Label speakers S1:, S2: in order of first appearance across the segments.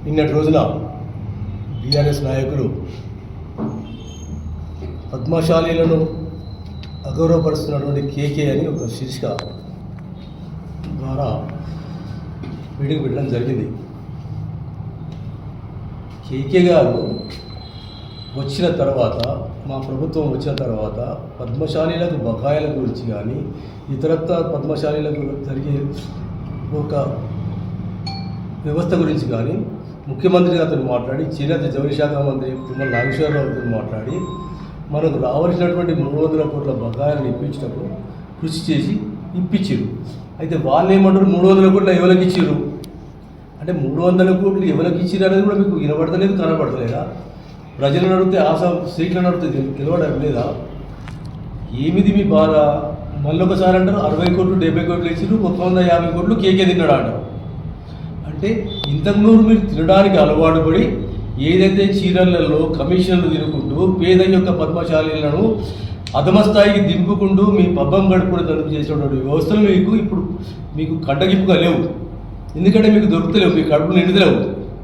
S1: నిన్నటి రోజున బీఆర్ఎస్ నాయకులు పద్మశాలీలను అగౌరవపరుస్తున్నటువంటి కేకే అని ఒక శీర్షిక ద్వారా మీటింగ్ పెట్టడం జరిగింది. కేకే గారు వచ్చిన తర్వాత, మా ప్రభుత్వం వచ్చిన తర్వాత పద్మశాలీలకు బకాయిల గురించి కానీ ఇతరత్ర పద్మశాలీలకు జరిగే ఒక వ్యవస్థ గురించి కానీ ముఖ్యమంత్రి గారితో మాట్లాడి, చేనేత జౌళి శాఖ మంత్రి తుమ్మల నాగేశ్వరరావుతో మాట్లాడి మనకు రావాల్సినటువంటి 300 కోట్ల బకాయిలను ఇప్పించినప్పుడు కృషి చేసి ఇప్పించారు. అయితే వాళ్ళు ఏమంటారు, 300 కోట్లు ఎవరికి ఇచ్చారు అంటే 300 కోట్లు ఎవరికి ఇచ్చారు అనేది కూడా మీకు వినబడతలేదు, కనబడతలేదా? ప్రజలను అడిగితే సీట్లను అడిగితే గెలవడం లేదా? ఏమిది మీ బాధ? మళ్ళీ ఒకసారి అంటారు 60 కోట్లు 70 కోట్లు ఇచ్చారు, 150 కోట్లు కేకే తిన్నాడు అంటారు. అంటే ఇంతకుముందు మీరు తినడానికి అలవాటు పడి ఏదైతే చీరలలో కమిషన్లు తిరుగుకుంటూ పేద యొక్క పద్మశాలీలను అధమస్థాయికి దింపుకుంటూ మీ పబ్బం గడుపుడు తలుపు చేసేటువంటి వ్యవస్థలు ఇప్పుడు మీకు కంటగింపుగా లేవు. ఎందుకంటే మీకు దొరుకుతలేవు, మీ కడుపు నిండుదలేవు.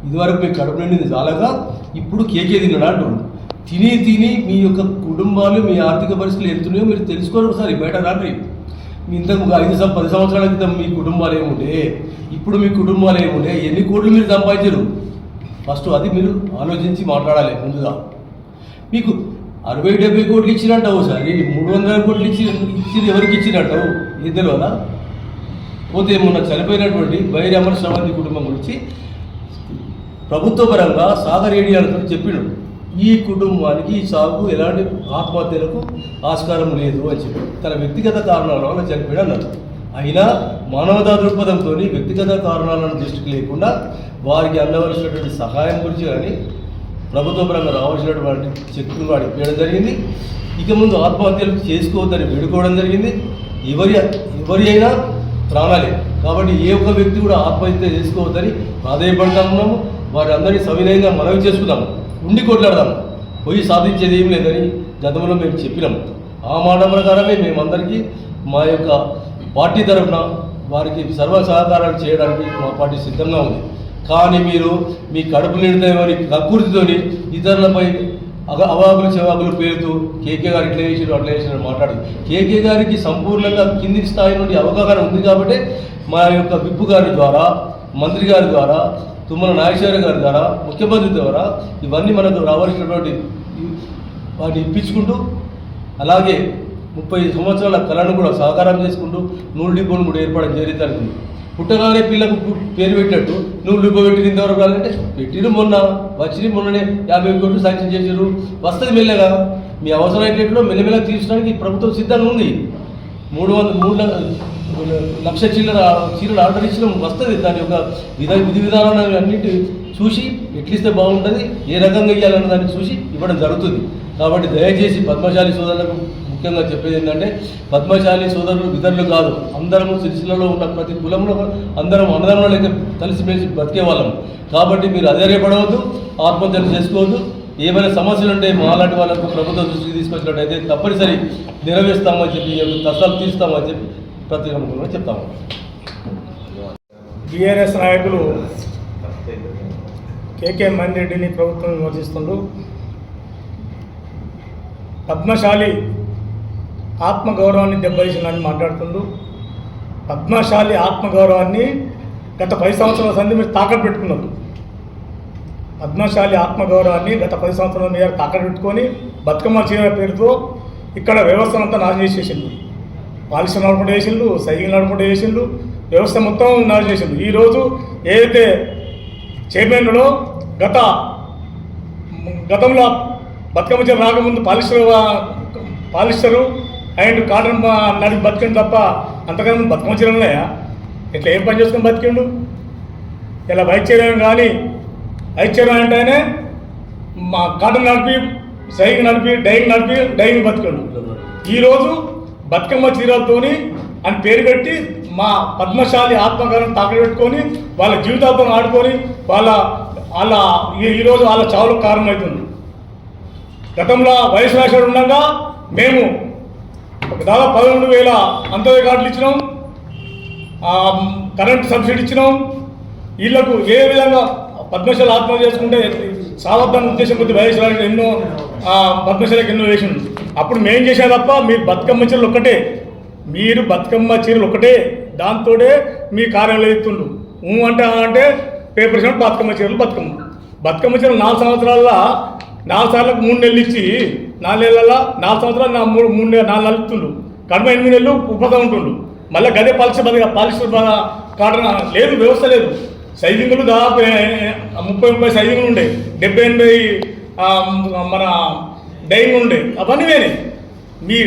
S1: ఇదివరకు మీ కడుపు నిండింది చాలగా ఇప్పుడు కేకే తినడా అంటున్నారు. తిని మీ యొక్క కుటుంబాలు, మీ ఆర్థిక పరిస్థితులు ఎంతున్నాయో మీరు తెలుసుకోరు. ఒకసారి బయట రాండి. ఇంతకు 5-10 సంవత్సరాల క్రితం మీ కుటుంబాలు ఏముంటే, ఇప్పుడు మీ కుటుంబాలు ఏముంటే, ఎన్ని కోట్లు మీరు సంపాదించరు? ఫస్ట్ అది మీరు ఆలోచించి మాట్లాడాలి. ముందుగా మీకు 60-70 కోట్లు ఇచ్చినట్టు సారి 300 కోట్లు ఇచ్చి ఎవరికి ఇచ్చినట్టు ఇద్దరు వల్ల పోతే మొన్న చనిపోయినటువంటి బైరి అమర్ శ్రవంతి కుటుంబం గురించి ప్రభుత్వ పరంగా సాగర్ ఏడియాలతో చెప్పినాడు, ఈ కుటుంబానికి ఈ సాగు ఎలాంటి ఆత్మహత్యలకు ఆస్కారం లేదు అని చెప్పి తన వ్యక్తిగత కారణాల వల్ల చనిపోయాడు అన్నారు. అయినా మానవతా దృక్పథంతో వ్యక్తిగత కారణాలను దృష్టికి లేకుండా వారికి అందవలసినటువంటి సహాయం గురించి కానీ ప్రభుత్వ పరంగా రావాల్సినటువంటి చెక్కులు వాడికి ఇవ్వడం జరిగింది. ఇక ముందు ఆత్మహత్యలు చేసుకోవద్దని వేడుకోవడం జరిగింది. ఎవరి అయినా ప్రాణాలే కాబట్టి ఏ ఒక్క వ్యక్తి కూడా ఆత్మహత్య చేసుకోవద్దని ప్రాధాన్యపడతా ఉన్నాము. వారి అందరినీ సవినయంగా మనవి చేసుకుందాము, ఉండి కొట్లాడదాము. పోయి సాధించేది ఏం లేదని గతంలో మేము చెప్పినాము. ఆ మాట ప్రకారమే మేమందరికీ మా యొక్క పార్టీ తరఫున వారికి సర్వ సహకారాలు చేయడానికి మా పార్టీ సిద్ధంగా ఉంది. కానీ మీరు మీ కడుపు నిండుతామని కక్కుర్తితోని ఇతరులపై అవాకులు చెవాకులు పేరుతూ కేకే గారు ఇట్లా చేసారు అట్లా చేసారు మాట్లాడు. కేకే గారికి సంపూర్ణంగా కింది స్థాయి నుండి అవగాహన ఉంది కాబట్టి మా యొక్క విప్పు గారి ద్వారా, మంత్రి గారి ద్వారా, తుమ్మల నాగేశ్వర గారి ద్వారా, ముఖ్యమంత్రి ద్వారా ఇవన్నీ మనకు రావాల్సినటువంటి వాటిని ఇప్పించుకుంటూ, అలాగే 30 సంవత్సరాల కళను కూడా సహకారం చేసుకుంటూ 100 డిపోను కూడా ఏర్పడడం జరుగుతుంది. పుట్టగానే పిల్లకు పేరు పెట్టినట్టు 100 డిపో పెట్టిన ఇంతవరకు రాలంటే పెట్టిరు. మొన్ననే 50 కోట్లు శాంక్షన్ చేసారు. వస్తుంది మెల్లగా. మీ అవసరమైనట్లో మెల్లమెల్ల తీర్చడానికి ప్రభుత్వం సిద్ధంగా ఉంది. 3 లక్షల చీరలు ఆర్డర్ ఇచ్చినాం, వస్తుంది. దాని యొక్క విధి విధానాన్ని అన్నింటి చూసి ఎట్లిస్తే బాగుంటుంది, ఏ రకంగా ఇవ్వాలన్న దాన్ని చూసి ఇవ్వడం జరుగుతుంది. కాబట్టి దయచేసి పద్మశాలి సోదరులకు ముఖ్యంగా చెప్పేది ఏంటంటే, పద్మశాలి సోదరులు ఇతరులు కాదు, అందరము సిరిసిల్లలో ఉన్న ప్రతి కులంలో అందరం అన్నదమ్ముల లెక్క కలిసిమెలిసి బతికే వాళ్ళం. కాబట్టి మీరు అధైర్యపడవద్దు, ఆత్మహత్యలు చేసుకోవద్దు. ఏమైనా సమస్యలు ఉంటే మాలాంటి వాళ్ళకు ప్రభుత్వ దృష్టికి తీసుకొచ్చినట్టయితే తప్పనిసరి నెరవేరుస్తామని చెప్పి, కష్టాలు తీస్తామని చెప్పి ప్రతి అనుకూలంగా చెప్తాము.
S2: బీఆర్ఎస్ నాయకులు కేకే మన్రెడ్డిని ప్రభుత్వం విమర్శిస్తుండ్రు. పద్మశాలి ఆత్మగౌరవాన్ని దెబ్బతీసిందని మాట్లాడుతుండ్రు. పద్మశాలి ఆత్మగౌరవాన్ని గత 10 సంవత్సరాల సంది మీరు తాకట్టు పెట్టుకున్నారు. పద్మశాలి ఆత్మగౌరవాన్ని గత 10 సంవత్సరాల మీద తాకట్టు పెట్టుకొని బతుకమ్మ చీర పేరుతో ఇక్కడ వ్యవస్థనంతా నాశనం చేసేసిండు. పాలిషన్ నడుపుకుంటూ చేసిండు, సైకిల్ నడుపుకుంటూ చేసిండు, వ్యవస్థ మొత్తం నాశనం చేసిండు. ఈరోజు ఏదైతే చైర్మన్లో గతంలో బతుకమ్మ చీర రాకముందు పాలిస్టరు అండ్ కాటన్ నడిపి బతికిండు తప్ప అంతకన్నా బతుకమ్మ చీరలు ఉన్నాయా? ఇట్లా ఏం పని చేసుకొని బతికిండు? ఇలా వైట్ చీర కానీ వైట్ చీర అంటేనే మా కాటన్ నడిపి, సైకిల్ నడిపి, డైయింగ్ బతికిండు. ఈరోజు బతుకమ్మ చీరలతోని అని పేరు పెట్టి మా పద్మశాలి ఆత్మగౌరవం తాకట్టు పెట్టుకొని వాళ్ళ జీవితాలతో ఆడుకొని ఈరోజు వాళ్ళ చావులకు కారణమవుతుంది. గతంలో వయసు రాశాడు ఉండగా మేము దాదాపు 11,000 అంత్యోదయ కార్డులు ఇచ్చినాం, కరెంటు సబ్సిడీ ఇచ్చినాం. వీళ్లకు ఏ విధంగా పద్మశాలి ఆత్మహత్య చేసుకుంటే సావధాన ఉద్దేశం కొద్ది వైఎస్ఆర్ ఎన్నో పద్మశాలకు ఎన్నో వేసిండు. అప్పుడు మేం చేసే తప్ప మీరు బతుకమ్మ చీరలు ఒక్కటే, మీరు బతుకమ్మ చీరలు ఒకటే, దాంతోనే మీ కార్యాలయం ఎత్తుండు. అంటే పేపర్ ఇచ్చిన బతుకమ్మ చీరలు బతుకమ్మ చీరలు 4 సంవత్సరాల్లో 4 సార్లకు 3 నెలలు ఇచ్చి 4 నెలల 4 సంవత్సరాలు 3 4 నెలలు ఇస్తుండు. కడుపు 8 నెలలు ఉపదా ఉంటుండు. మళ్ళీ గదే పాలిస్టర్ కాటన్ లేదు, వ్యవస్థ లేదు. సైజింగులు దాదాపు 30 సైజింగులు ఉండే, 70-80 మన డైయింగ్ ఉండే, అవన్నీ వేరే. మీ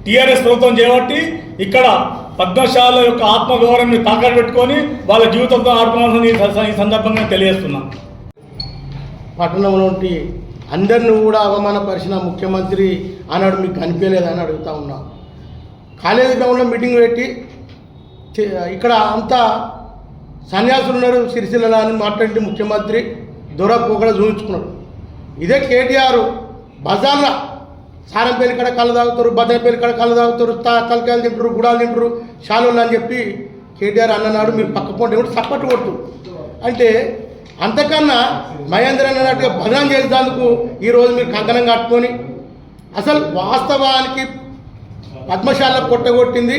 S2: టీఆర్ఎస్ ప్రభుత్వం చేయబట్టి ఇక్కడ పద్మశాల యొక్క ఆత్మగౌరవాన్ని తాకట్టు పెట్టుకొని వాళ్ళ జీవితంతో ఆడుకోవాలని ఈ సందర్భంగా తెలియజేస్తున్నా.
S3: పట్టణంలో అందరిని కూడా అవమానపరిచిన ముఖ్యమంత్రి అన్నాడు మీకు కనిపించలేదని అడుగుతా ఉన్నా. కాలేజీ గ్రౌండ్లో మీటింగ్ పెట్టి ఇక్కడ అంతా సన్యాసులు ఉన్నారు సిరిసిల్ల అని మాట్లాడి ముఖ్యమంత్రి దొరపోకడ చూపించుకున్నాడు. ఇదే కేటీఆర్ బజార్లో సారంపల్లి కాడ కళ్ళు తాగుతారు, బదనపల్లి కాడ కళ్ళు తాగుతారు, తలకాయలు తింటారు, గుడాలు తింటారు, షాలోళ్ళు అని చెప్పి కేటీఆర్ అన్ననాడు. మీరు పక్క పొంటి కూడా సప్పట్టు కొట్టు అంటే అంతకన్నా మహేంద్ర అన్నట్టుగా బదనం చేసేందుకు ఈరోజు మీరు కంకణం కట్టుకొని అసలు వాస్తవానికి పద్మశాల పొట్టగొట్టింది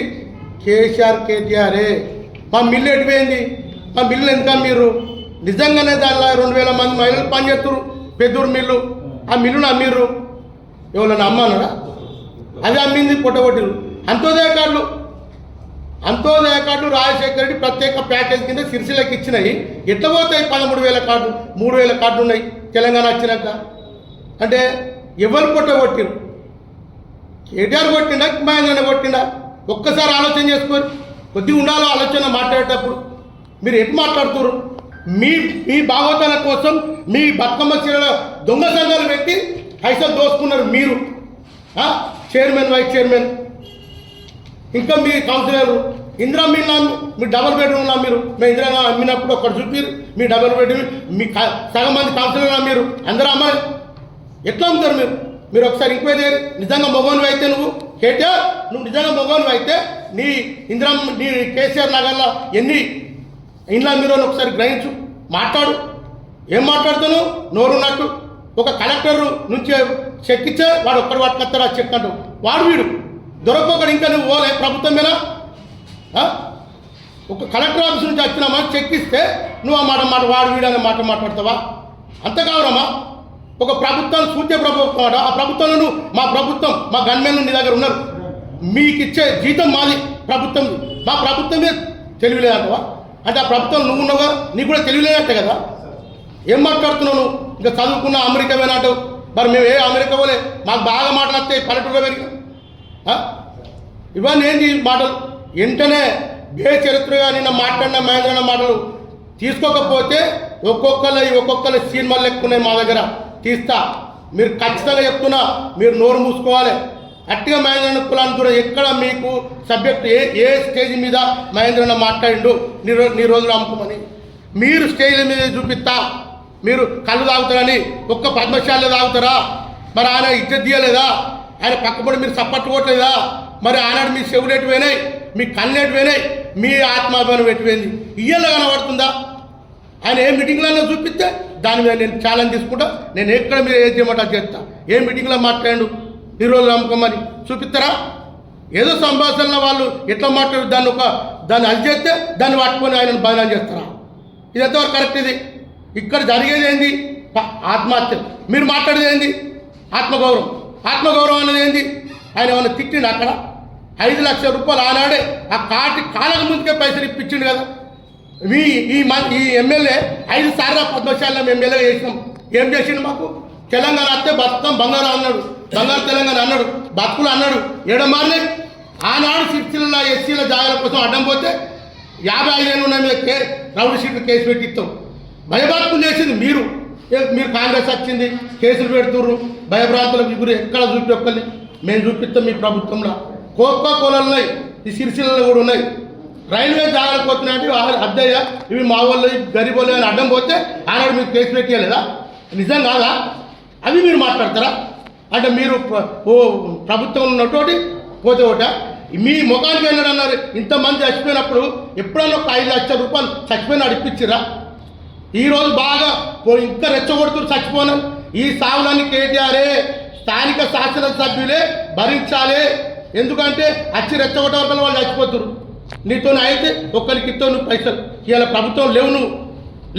S3: కేసీఆర్ కేటీఆరే. మా మిల్లు ఎటుపోయింది? మా మిల్లు ఎంత మీరు నిజంగానే దానిలో 2000 మంది మహిళలు పనిచేస్తారు. పెద్దూరు మిల్లు, ఆ మిల్లును అమ్మిర్రు. ఎవరన్నా అమ్మానరా? అది అమ్మింది పొట్టగొట్టిరు. అంత్యోదయ కార్డులు రాజశేఖర రెడ్డి ప్రత్యేక ప్యాకేజ్ కింద సిరిసిల్లకి ఇచ్చినాయి. ఎట్లా పోతాయి? 13,000 కార్డులు, 3,000 కార్డులు ఉన్నాయి తెలంగాణ వచ్చినాక. అంటే ఎవరు పొట్టగొట్టిరు? కేటీఆర్ కొట్టిండా, మహేంద్రనే కొట్టిండా? ఒక్కసారి ఆలోచన చేసుకోరు. కొద్దిగా ఉండాలో ఆలోచన మాట్లాడేటప్పుడు. మీరు ఎటు మాట్లాడుతున్నారు? మీ భాగవతాల కోసం మీ బతుకమ్మ చీరల దొంగ సంఘాలు పెట్టి పైసలు దోసుకున్నారు మీరు, చైర్మన్, వైస్ చైర్మన్, ఇంకా మీ కౌన్సిలర్. ఇందిరా మిల్లా మీ డబుల్ బెడ్రూమ్లా మీరు మేము ఇందిరా అమ్మినప్పుడు ఒకటి చూపిరు. మీ డబుల్ బెడ్రూమ్ మీ సగం మంది కౌన్సిలర్ మీరు అందరూ అమ్మాలి. ఎట్లా అమ్ముతారు మీరు? మీరు ఒకసారి ఎంక్వైరీ చేయాలి. నిజంగా మగవానివి అయితే నువ్వు కేటీఆర్, నువ్వు నిజంగా మగవానివి అయితే నీ కేసీఆర్ నగర్లో ఎన్ని ఇండ్ల మీరు ఒకసారి గ్రహించు, మాట్లాడు. ఏం మాట్లాడుతాను? నోరున్నట్టు. ఒక కలెక్టర్ నుంచి చెక్ ఇచ్చే వాడు ఒక్కడు పట్టుకొస్తాడు ఆ చెక్ అంటూ. వాడు వీడు దొరకొకడు. ఇంకా నువ్వు పోలే ప్రభుత్వం మీద. ఒక కలెక్టర్ ఆఫీస్ నుంచి వచ్చినామా చెక్ ఇస్తే నువ్వు ఆ మాట వాడు వీడు అనే మాట మాట్లాడతావా? అంత కావరమ్మా? ఒక ప్రభుత్వం సూచ్య ప్రభుత్వం అట. ఆ ప్రభుత్వంలో నువ్వు మా ప్రభుత్వం, మా గన్మెన్లు నీ దగ్గర ఉన్నారు. మీకు ఇచ్చే జీతం మాది ప్రభుత్వం. మా ప్రభుత్వమే తెలివిలేదంటవా? అంటే ఆ ప్రభుత్వం నువ్వు ఉన్నావుగా, నీకు కూడా తెలివిలేనట్టే కదా. ఏం మాట్లాడుతున్నావు నువ్వు? ఇంకా చదువుకున్న అమెరికా పోయినట్టు. మరి మేము అమెరికా పోలే, మాకు బాగా మాటలు వస్తాయి పల్లెటూరులో పెరిగి. ఇవన్నీ ఏంటి మాటలు? వెంటనే చరిత్రగా నిన్న మాట్లాడిన మహేంద్రన్న మాటలు తీసుకోకపోతే ఒక్కొక్కరు సినిమాలు ఎక్కున్నాయి మా దగ్గర తీస్తా. మీరు ఖచ్చితంగా చెప్తున్నా, మీరు నోరు మూసుకోవాలి. అట్టిగా మహేంద్రన్న కులాన్ని కూడా ఎక్కడ మీకు సబ్జెక్ట్ ఏ స్టేజ్ మీద మహేంద్రన్న మాట్లాడిండు నీ రోజులు అమ్ముకోమని మీరు స్టేజ్ మీద చూపిస్తా. మీరు కళ్ళు తాగుతారని ఒక్క పద్మశాలలో తాగుతారా? మరి ఆయన ఇజ్జత్ తీయలేదా? ఆయన పక్కపడి మీరు సప్పట్టు కొట్టలేదా? మరి ఆనాడు మీ చెవులు ఎటు పోయినాయి, మీ కళ్ళు ఎటు పోయినాయి, మీ ఆత్మాభిమానం ఎటు పోయింది? ఇయ్యలో కనబడుతుందా? ఆయన ఏ మీటింగ్లలో చూపిస్తే దాని మీద నేను ఛాలెంజ్ తీసుకుంటా. నేను ఎక్కడ మీరు ఏం చేయమంటా చేస్తా. ఏ మీటింగ్లో మాట్లాడు ఈ రోజు నమ్మకమని చూపిస్తారా? ఏదో సంభాషణ వాళ్ళు ఎట్లా మాట్లాడు దాన్ని అది చేస్తే దాన్ని పట్టుకొని ఆయనను బదనాలు చేస్తారా? ఇది ఎంతవరకు కరెక్ట్? ఇది ఇక్కడ జరిగేది ఏంది? ఆత్మహత్య. మీరు మాట్లాడేది ఏంది? ఆత్మగౌరవం అనేది ఏంది? ఆయన ఏమైనా తిట్టిండు అక్కడ? 5 లక్షల రూపాయలు ఆనాడే ఆ కాలకు ముందుకే పైసలు ఇప్పించిండు కదా. ఈ ఎమ్మెల్యే 5 సార్లు పద్మశాలలో ఎమ్మెల్యే చేసినాం. ఏం చేసిండు? మాకు తెలంగాణ వస్తే బతుకం బంగారం అన్నాడు, బంగారు తెలంగాణ అన్నాడు, బతుకులు అన్నాడు. ఏడమారిని ఆనాడు సిరిసిల్ల ఎస్సీల జాగాల కోసం అడ్డం పోతే 55 ఏళ్ళు ఉన్న మీద రౌడీ షీట్లు కేసు పెట్టిస్తాం. భయభ్రాంతులు చేసింది మీరు. కాంగ్రెస్ వచ్చింది, కేసులు పెడుతుర్రు, భయభ్రాంతులకు ఇప్పుడు ఎక్కడ చూపి ఒక్కరిని మేము చూపిస్తాం. మీ ప్రభుత్వంలో కోకోకోలలు ఉన్నాయి, ఈ సిరిసిల్లలో కూడా ఉన్నాయి. రైల్వే జాగాలకు పోతున్నాయంటే అద్దయ్య ఇవి మా వాళ్ళు గరీబోళ్ళు అని అడ్డం పోతే ఆనాడు మీకు కేసు పెట్టలేదా? నిజం కాదా? అవి మీరు మాట్లాడతారా? అంటే మీరు ప్రభుత్వం ఉన్నతోటి పోతే ఒకట మీ ముఖానికి వెళ్ళాడు అన్నారు. ఇంతమంది చచ్చిపోయినప్పుడు ఎప్పుడన్నా ఒక 5 లక్షల రూపాయలు చచ్చిపోయినా ఇప్పించిరా? ఈరోజు బాగా ఇంకా రెచ్చగొడుతూ చచ్చిపోనారు. ఈ సావులన్నీ కేటీఆరే, స్థానిక శాసనసభ్యులే భరించాలి. ఎందుకంటే అచ్చి రెచ్చగొట్టే వరకు వాళ్ళు చచ్చిపోతున్నారు. నీతో అయితే ఒక్కరికి ఇస్తావు నువ్వు పైసలు, ఇవాళ ప్రభుత్వం లేవు, నువ్వు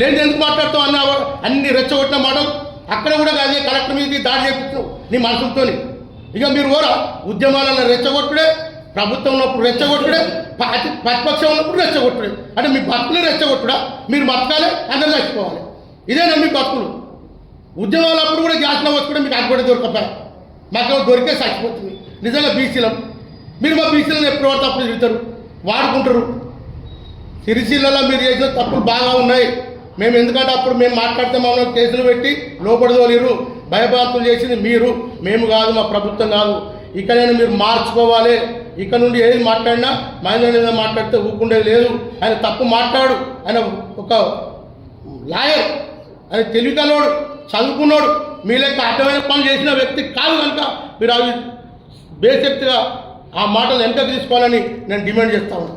S3: లేని ఎందుకు మాట్లాడుతావు అన్న అన్ని రెచ్చగొట్టిన మాటలు. అక్కడ కూడా అదే కలెక్టర్ మీదకి దాడి చేపిస్తావు నీ మనసుతో. ఇక మీరు కూడా ఉద్యమాలలో రెచ్చగొట్టుడే, ప్రభుత్వం ఉన్నప్పుడు రెచ్చగొట్టుడే, ప్రతిపక్షం ఉన్నప్పుడు రెచ్చగొట్టుడే. అంటే మీ బతుకులే రెచ్చగొట్టుడా? మీరు బతకాలి, అందరూ చచ్చిపోవాలి. ఇదేనా మీ బతుకులు? ఉద్యమాలు అప్పుడు కూడా గ్యాస్లో వచ్చి కూడా మీకు అడ్డుపడి దొరకపోయా, మాకు దొరికే చచ్చిపోతుంది. నిజంగా బీసీలం మీరు, మా బీసీలను ఎప్పుడు పడితే అప్పుడు తిరుగుతారు, వాడుకుంటారు. సిరిసిల్లలో మీరు చేసిన తప్పులు బాగా ఉన్నాయి. మేము ఎందుకంటే అప్పుడు మేము మాట్లాడితే మమ్మల్ని కేసులు పెట్టి లోపడిదోలేరు, భయభ్రాంతులు చేసింది మీరు, మేము కాదు, మా ప్రభుత్వం కాదు. ఇకనైనా మీరు మార్చుకోవాలి. ఇక్కడ నుండి ఏది మాట్లాడినా మహేంద్ర మాట్లాడితే ఊకుండేది లేదు. ఆయన తప్పు మాట్లాడు, ఆయన ఒక లాయర్, ఆయన తెలివికలోడు, చదువుకున్నాడు. మీ లెక్క అడ్డమైన పనులు చేసిన వ్యక్తి కాదు కనుక మీరు అవి బేసెక్తిగా ఆ మాటలు వెనకకు తీసుకోవాలని నేను డిమాండ్ చేస్తాను.